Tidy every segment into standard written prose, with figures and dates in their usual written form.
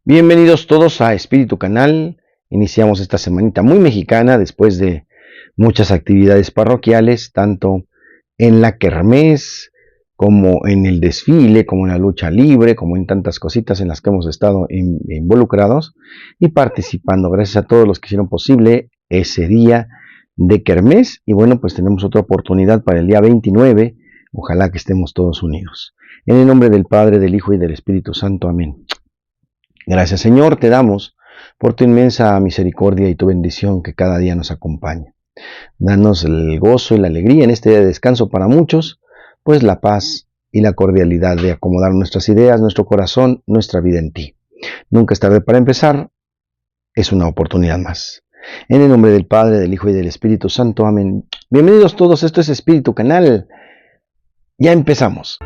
Bienvenidos todos a Espíritu Canal. Iniciamos esta semanita muy mexicana después de muchas actividades parroquiales, tanto en la kermés, como en el desfile, como en la lucha libre, como en tantas cositas en las que hemos estado involucrados y participando. Gracias a todos los que hicieron posible ese día de kermés. Y bueno, pues tenemos otra oportunidad para el día 29. Ojalá que estemos todos unidos. En el nombre del Padre, del Hijo y del Espíritu Santo. Amén. Gracias, Señor, te damos por tu inmensa misericordia y tu bendición que cada día nos acompaña. Danos el gozo y la alegría en este día de descanso para muchos, pues la paz y la cordialidad de acomodar nuestras ideas, nuestro corazón, nuestra vida en ti. Nunca es tarde para empezar, es una oportunidad más. En el nombre del Padre, del Hijo y del Espíritu Santo. Amén. Bienvenidos todos, esto es Espíritu Canal. Ya empezamos.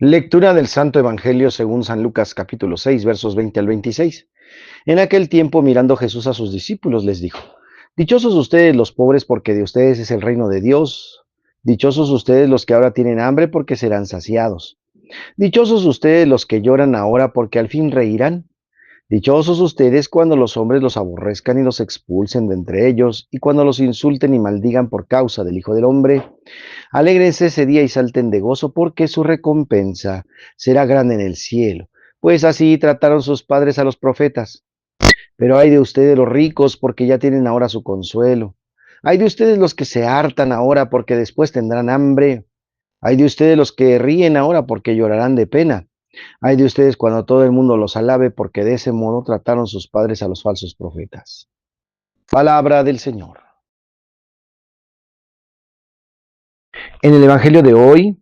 Lectura del Santo Evangelio según San Lucas capítulo 6, versos 20 al 26. En aquel tiempo, mirando Jesús a sus discípulos, les dijo: Dichosos ustedes los pobres, porque de ustedes es el reino de Dios. Dichosos ustedes los que ahora tienen hambre, porque serán saciados. Dichosos ustedes los que lloran ahora, porque al fin reirán. Dichosos ustedes cuando los hombres los aborrezcan y los expulsen de entre ellos, y cuando los insulten y maldigan por causa del Hijo del Hombre. Alégrense ese día y salten de gozo, porque su recompensa será grande en el cielo, pues así trataron sus padres a los profetas. Pero ay de ustedes los ricos, porque ya tienen ahora su consuelo. Ay de ustedes los que se hartan ahora, porque después tendrán hambre. Ay de ustedes los que ríen ahora, porque llorarán de pena. Ay de ustedes cuando todo el mundo los alabe, porque de ese modo trataron sus padres a los falsos profetas. Palabra del Señor. En el Evangelio de hoy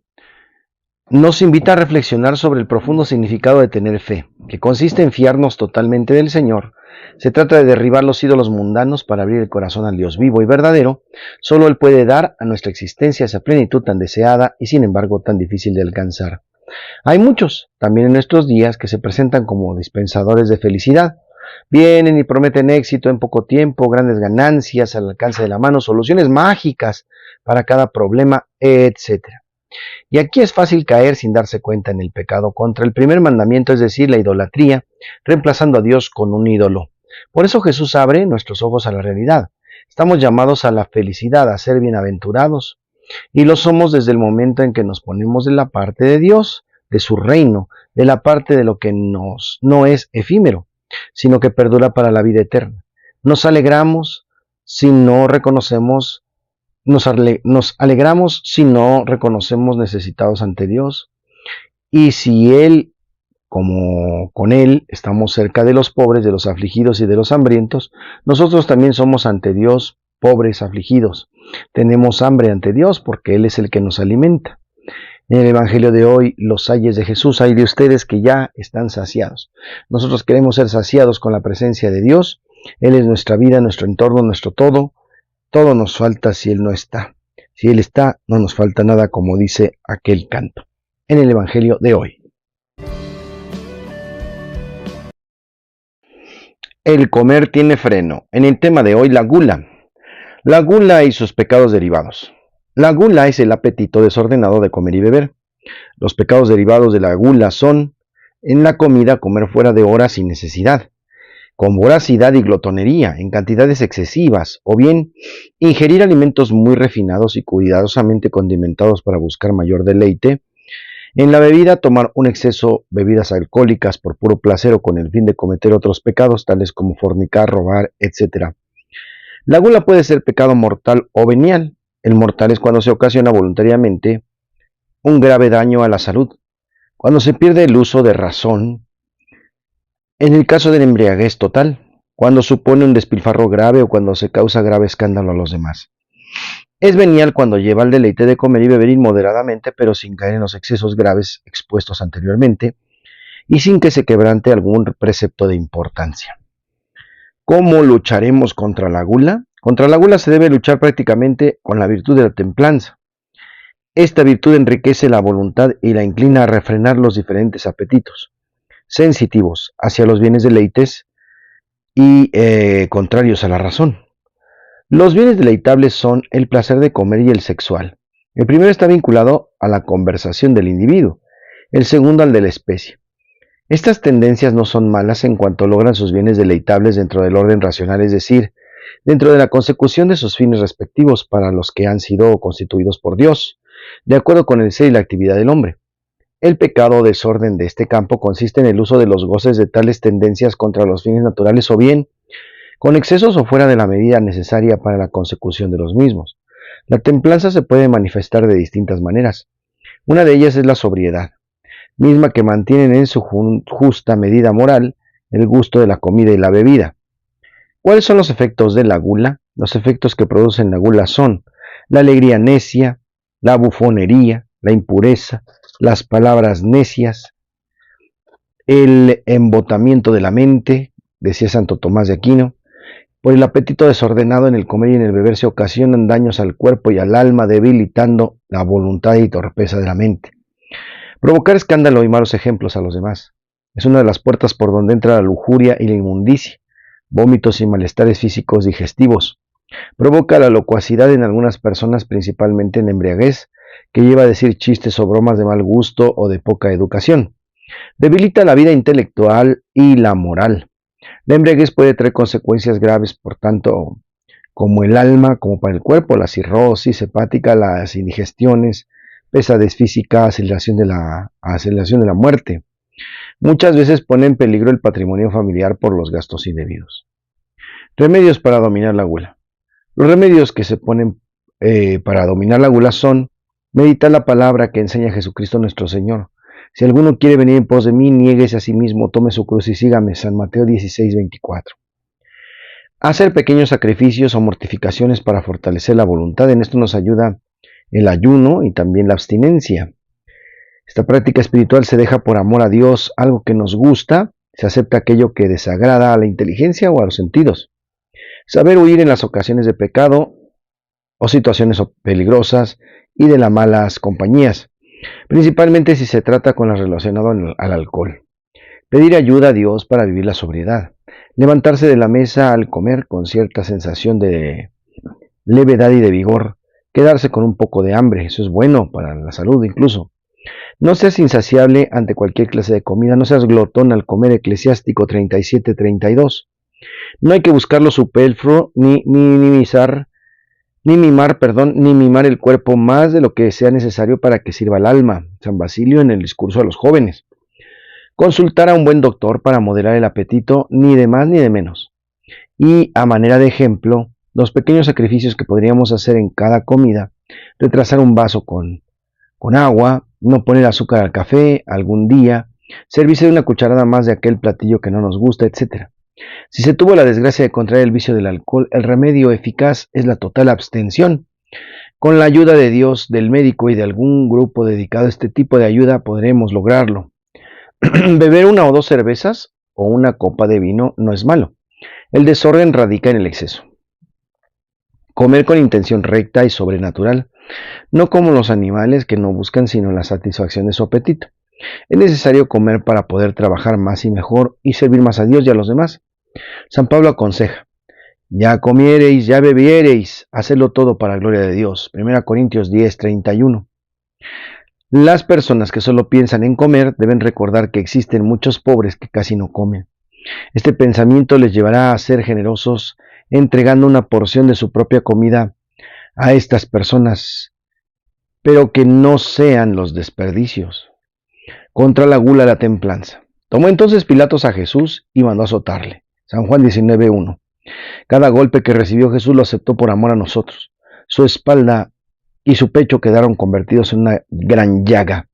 nos invita a reflexionar sobre el profundo significado de tener fe, que consiste en fiarnos totalmente del Señor. Se trata de derribar los ídolos mundanos para abrir el corazón al Dios vivo y verdadero. Solo Él puede dar a nuestra existencia esa plenitud tan deseada y sin embargo tan difícil de alcanzar. Hay muchos, también en nuestros días, que se presentan como dispensadores de felicidad. Vienen y prometen éxito en poco tiempo, grandes ganancias al alcance de la mano, soluciones mágicas para cada problema, etc. Y aquí es fácil caer sin darse cuenta en el pecado contra el primer mandamiento, es decir, la idolatría, reemplazando a Dios con un ídolo. Por eso Jesús abre nuestros ojos a la realidad. Estamos llamados a la felicidad, a ser bienaventurados, y lo somos desde el momento en que nos ponemos de la parte de Dios, de su reino, de la parte de lo que no es efímero, sino que perdura para la vida eterna. Nos alegramos si no reconocemos Nos alegramos si no reconocemos necesitados ante Dios, y si Él, como con Él, estamos cerca de los pobres, de los afligidos y de los hambrientos, nosotros también somos ante Dios pobres, afligidos. Tenemos hambre ante Dios porque Él es el que nos alimenta. En el Evangelio de hoy, los ayes de Jesús, hay de ustedes que ya están saciados. Nosotros queremos ser saciados con la presencia de Dios. Él es nuestra vida, nuestro entorno, nuestro todo. Todo nos falta si Él no está. Si Él está, no nos falta nada, como dice aquel canto. En el Evangelio de hoy. El comer tiene freno. En el tema de hoy, la gula. La gula y sus pecados derivados. La gula es el apetito desordenado de comer y beber. Los pecados derivados de la gula son, en la comida, comer fuera de hora sin necesidad, con voracidad y glotonería, en cantidades excesivas, o bien ingerir alimentos muy refinados y cuidadosamente condimentados para buscar mayor deleite. En la bebida, tomar un exceso de bebidas alcohólicas por puro placer o con el fin de cometer otros pecados, tales como fornicar, robar, etc. La gula puede ser pecado mortal o venial. El mortal es cuando se ocasiona voluntariamente un grave daño a la salud, cuando se pierde el uso de razón. En el caso de la embriaguez total, cuando supone un despilfarro grave o cuando se causa grave escándalo a los demás. Es venial cuando lleva al deleite de comer y beber inmoderadamente, pero sin caer en los excesos graves expuestos anteriormente y sin que se quebrante algún precepto de importancia. ¿Cómo lucharemos contra la gula? Contra la gula se debe luchar prácticamente con la virtud de la templanza. Esta virtud enriquece la voluntad y la inclina a refrenar los diferentes apetitos sensitivos hacia los bienes deleites y contrarios a la razón. Los bienes deleitables son el placer de comer y el sexual. El primero está vinculado a la conversación del individuo el segundo al de la especie. Estas tendencias no son malas en cuanto logran sus bienes deleitables dentro del orden racional, es decir, dentro de la consecución de sus fines respectivos para los que han sido constituidos por Dios, de acuerdo con el ser y la actividad del hombre. El pecado o desorden de este campo consiste en el uso de los goces de tales tendencias contra los fines naturales o bien con excesos o fuera de la medida necesaria para la consecución de los mismos. La templanza se puede manifestar de distintas maneras. Una de ellas es la sobriedad, misma que mantienen en su justa medida moral el gusto de la comida y la bebida. ¿Cuáles son los efectos de la gula? Los efectos que producen la gula son la alegría necia, la bufonería, la impureza, las palabras necias, el embotamiento de la mente, decía Santo Tomás de Aquino. Por el apetito desordenado en el comer y en el beber se ocasionan daños al cuerpo y al alma, debilitando la voluntad y torpeza de la mente. Provocar escándalo y malos ejemplos a los demás es una de las puertas por donde entra la lujuria y la inmundicia, vómitos y malestares físicos digestivos. Provoca la locuacidad en algunas personas, principalmente en la embriaguez, que lleva a decir chistes o bromas de mal gusto o de poca educación. Debilita la vida intelectual y la moral. La embriaguez puede traer consecuencias graves, por tanto, como el alma, como para el cuerpo, la cirrosis hepática, las indigestiones, pesadez física, aceleración de la muerte. Muchas veces pone en peligro el patrimonio familiar por los gastos indebidos. Remedios para dominar la gula. Los remedios que se ponen para dominar la gula son meditar la palabra que enseña Jesucristo nuestro Señor. Si alguno quiere venir en pos de mí, niéguese a sí mismo, tome su cruz y sígame. San Mateo 16:24. Hacer pequeños sacrificios o mortificaciones para fortalecer la voluntad. En esto nos ayuda el ayuno y también la abstinencia. Esta práctica espiritual se deja por amor a Dios, algo que nos gusta, se acepta aquello que desagrada a la inteligencia o a los sentidos. Saber huir en las ocasiones de pecado o situaciones peligrosas y de las malas compañías, principalmente si se trata con las relacionadas al alcohol. Pedir ayuda a Dios para vivir la sobriedad. Levantarse de la mesa al comer con cierta sensación de levedad y de vigor. Quedarse con un poco de hambre, eso es bueno para la salud incluso. No seas insaciable ante cualquier clase de comida, no seas glotón al comer. Eclesiástico 37:32. No hay que buscar lo superfluo ni mimar el cuerpo más de lo que sea necesario para que sirva al alma. San Basilio en el discurso a los jóvenes. Consultar a un buen doctor para moderar el apetito, ni de más ni de menos. Y a manera de ejemplo, los pequeños sacrificios que podríamos hacer en cada comida: retrasar un vaso con agua, no poner azúcar al café algún día, servirse de una cucharada más de aquel platillo que no nos gusta, etc. Si se tuvo la desgracia de contraer el vicio del alcohol, el remedio eficaz es la total abstención. Con la ayuda de Dios, del médico y de algún grupo dedicado a este tipo de ayuda podremos lograrlo. Beber una o dos cervezas o una copa de vino no es malo. El desorden radica en el exceso. Comer con intención recta y sobrenatural, no como los animales que no buscan sino la satisfacción de su apetito. Es necesario comer para poder trabajar más y mejor y servir más a Dios y a los demás. San Pablo aconseja: ya comiereis, ya bebiereis, hacedlo todo para la gloria de Dios. 1 Corintios 10:31. Las personas que solo piensan en comer deben recordar que existen muchos pobres que casi no comen. Este pensamiento les llevará a ser generosos, entregando una porción de su propia comida a estas personas, pero que no sean los desperdicios. Contra la gula, la templanza. Tomó entonces Pilatos a Jesús y mandó azotarle. San Juan 19:1. Cada golpe que recibió Jesús lo aceptó por amor a nosotros. Su espalda y su pecho quedaron convertidos en una gran llaga.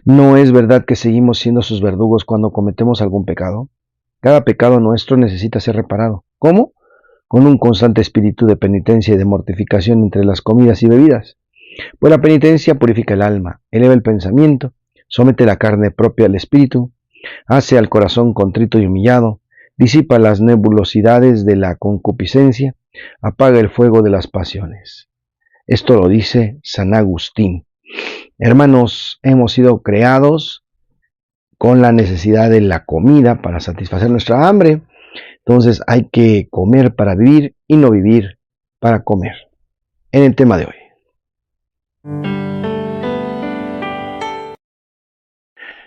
¿No es verdad que seguimos siendo sus verdugos cuando cometemos algún pecado? Cada pecado nuestro necesita ser reparado. ¿Cómo? Con un constante espíritu de penitencia y de mortificación entre las comidas y bebidas. Pues la penitencia purifica el alma, eleva el pensamiento, somete la carne propia al espíritu, hace al corazón contrito y humillado, disipa las nebulosidades de la concupiscencia, apaga el fuego de las pasiones. Esto lo dice San Agustín. Hermanos, hemos sido creados con la necesidad de la comida para satisfacer nuestra hambre. Entonces hay que comer para vivir y no vivir para comer. En el tema de hoy.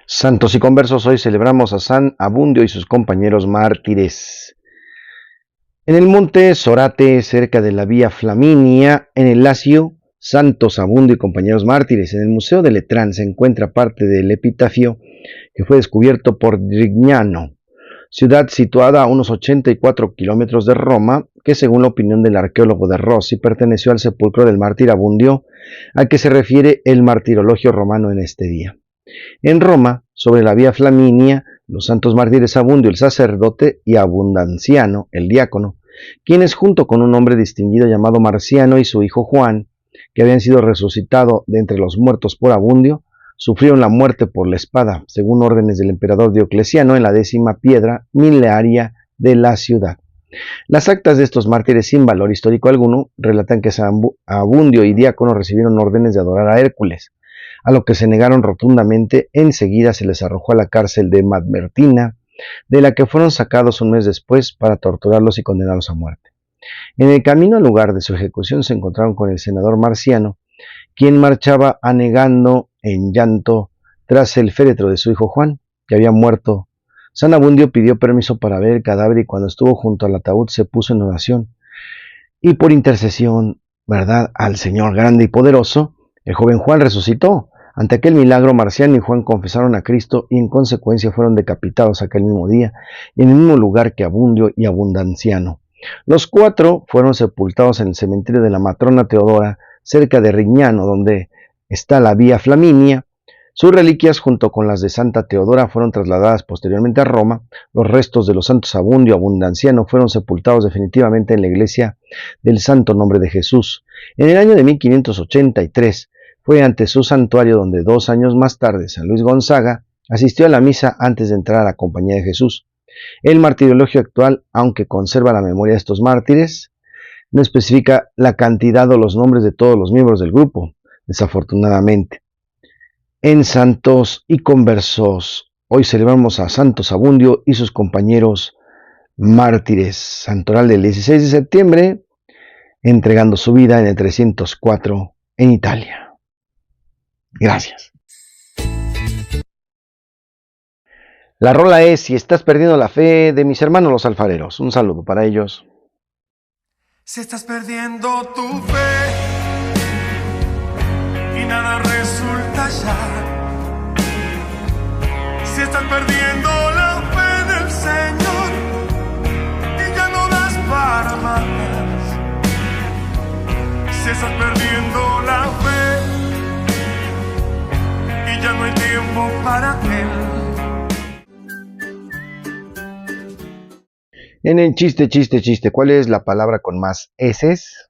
Santos y conversos, hoy celebramos a San Abundio y sus compañeros mártires. En el monte Sorate, cerca de la vía Flaminia, en el Lacio, Santos Abundio y compañeros mártires. En el Museo de Letrán se encuentra parte del epitafio que fue descubierto por Drignano, ciudad situada a unos 84 kilómetros de Roma, que según la opinión del arqueólogo de Rossi perteneció al sepulcro del mártir Abundio, al que se refiere el martirologio romano en este día. En Roma, sobre la vía Flaminia, los santos mártires Abundio, el sacerdote, y Abundanciano, el diácono, quienes junto con un hombre distinguido llamado Marciano y su hijo Juan, que habían sido resucitados de entre los muertos por Abundio, sufrieron la muerte por la espada, según órdenes del emperador Diocleciano, en la 10ª piedra milenaria de la ciudad. Las actas de estos mártires, sin valor histórico alguno, relatan que Abundio y diácono recibieron órdenes de adorar a Hércules, a lo que se negaron rotundamente. Enseguida se les arrojó a la cárcel de Madmertina, de la que fueron sacados un mes después para torturarlos y condenarlos a muerte. En el camino al lugar de su ejecución se encontraron con el senador Marciano, quien marchaba anegando en llanto tras el féretro de su hijo Juan, que había muerto. San Abundio pidió permiso para ver el cadáver y cuando estuvo junto al ataúd se puso en oración. Y por intercesión, ¿verdad?, al Señor grande y poderoso, el joven Juan resucitó. Ante aquel milagro, Marciano y Juan confesaron a Cristo y en consecuencia fueron decapitados aquel mismo día y en el mismo lugar que Abundio y Abundanciano. Los 4 fueron sepultados en el cementerio de la matrona Teodora, cerca de Rignano, donde está la vía Flaminia. Sus reliquias, junto con las de Santa Teodora, fueron trasladadas posteriormente a Roma. Los restos de los santos Abundio y Abundanciano fueron sepultados definitivamente en la iglesia del Santo Nombre de Jesús. En el año de 1583 fue ante su santuario donde 2 años más tarde San Luis Gonzaga asistió a la misa antes de entrar a la Compañía de Jesús. El martirologio actual, aunque conserva la memoria de estos mártires, no especifica la cantidad o los nombres de todos los miembros del grupo, desafortunadamente. En Santos y Conversos, hoy celebramos a Santos Abundio y sus compañeros mártires. Santoral del 16 de septiembre, entregando su vida en el 304 en Italia. Gracias. La rola es Si estás perdiendo la fe, de mis hermanos los alfareros. Un saludo para ellos. Si estás perdiendo tu fe y nada resulta ya, si estás perdiendo la fe en el Señor y ya no das para más, si estás perdiendo la fe y ya no hay tiempo para Él. En el chiste, ¿cuál es la palabra con más eses?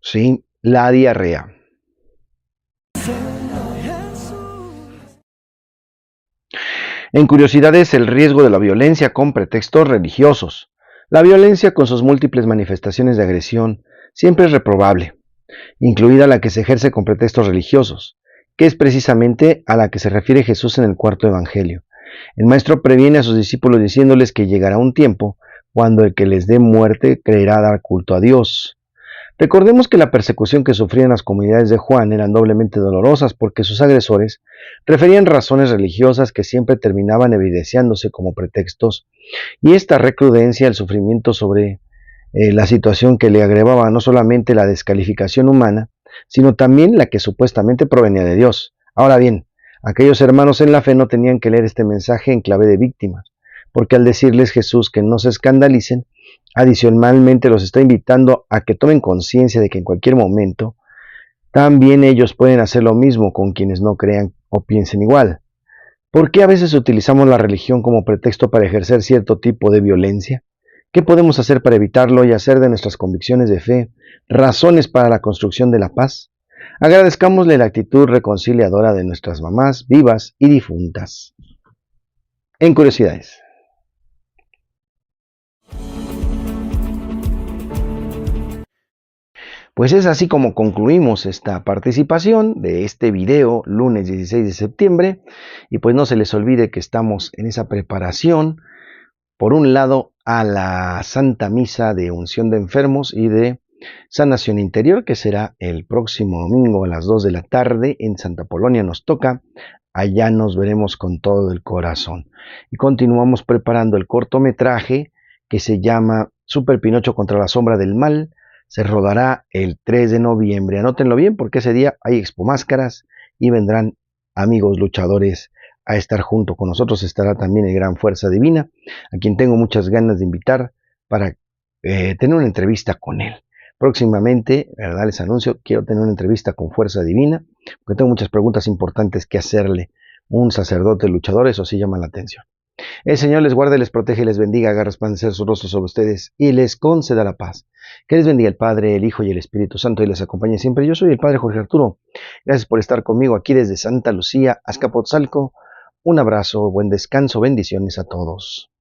Sí, la diarrea. En curiosidades, el riesgo de la violencia con pretextos religiosos. La violencia con sus múltiples manifestaciones de agresión siempre es reprobable, incluida la que se ejerce con pretextos religiosos, que es precisamente a la que se refiere Jesús en el 4.º Evangelio. El Maestro previene a sus discípulos diciéndoles que llegará un tiempo cuando el que les dé muerte creerá dar culto a Dios. Recordemos que la persecución que sufrían las comunidades de Juan eran doblemente dolorosas porque sus agresores referían razones religiosas que siempre terminaban evidenciándose como pretextos, y esta recrudencia del sufrimiento sobre la situación que le agravaba no solamente la descalificación humana, sino también la que supuestamente provenía de Dios. Ahora bien, aquellos hermanos en la fe no tenían que leer este mensaje en clave de víctimas, porque al decirles Jesús que no se escandalicen, adicionalmente los está invitando a que tomen conciencia de que en cualquier momento también ellos pueden hacer lo mismo con quienes no crean o piensen igual. ¿Por qué a veces utilizamos la religión como pretexto para ejercer cierto tipo de violencia? ¿Qué podemos hacer para evitarlo y hacer de nuestras convicciones de fe razones para la construcción de la paz? Agradezcámosle la actitud reconciliadora de nuestras mamás vivas y difuntas. En curiosidades. Pues es así como concluimos esta participación de este video, lunes 16 de septiembre. Y pues no se les olvide que estamos en esa preparación, por un lado, a la Santa Misa de Unción de Enfermos y de Sanación Interior, que será el próximo domingo a las 2 de la tarde en Santa Polonia. Nos toca allá nos veremos con todo el corazón. Y continuamos preparando el cortometraje que se llama Super Pinocho contra la sombra del mal. Se rodará el 3 de noviembre. Anótenlo bien porque ese día hay Expo Máscaras y vendrán amigos luchadores a estar junto con nosotros. Estará también el Gran Fuerza Divina, a quien tengo muchas ganas de invitar para tener una entrevista con él. Próximamente, ¿verdad? Les anuncio, quiero tener una entrevista con Fuerza Divina, porque tengo muchas preguntas importantes que hacerle. Un sacerdote luchador, eso sí llama la atención. El Señor les guarde, les protege, les bendiga, haga resplandecer su rostro sobre ustedes y les conceda la paz. Que les bendiga el Padre, el Hijo y el Espíritu Santo y les acompañe siempre. Yo soy el Padre Jorge Arturo. Gracias por estar conmigo aquí desde Santa Lucía, Azcapotzalco. Un abrazo, buen descanso, bendiciones a todos.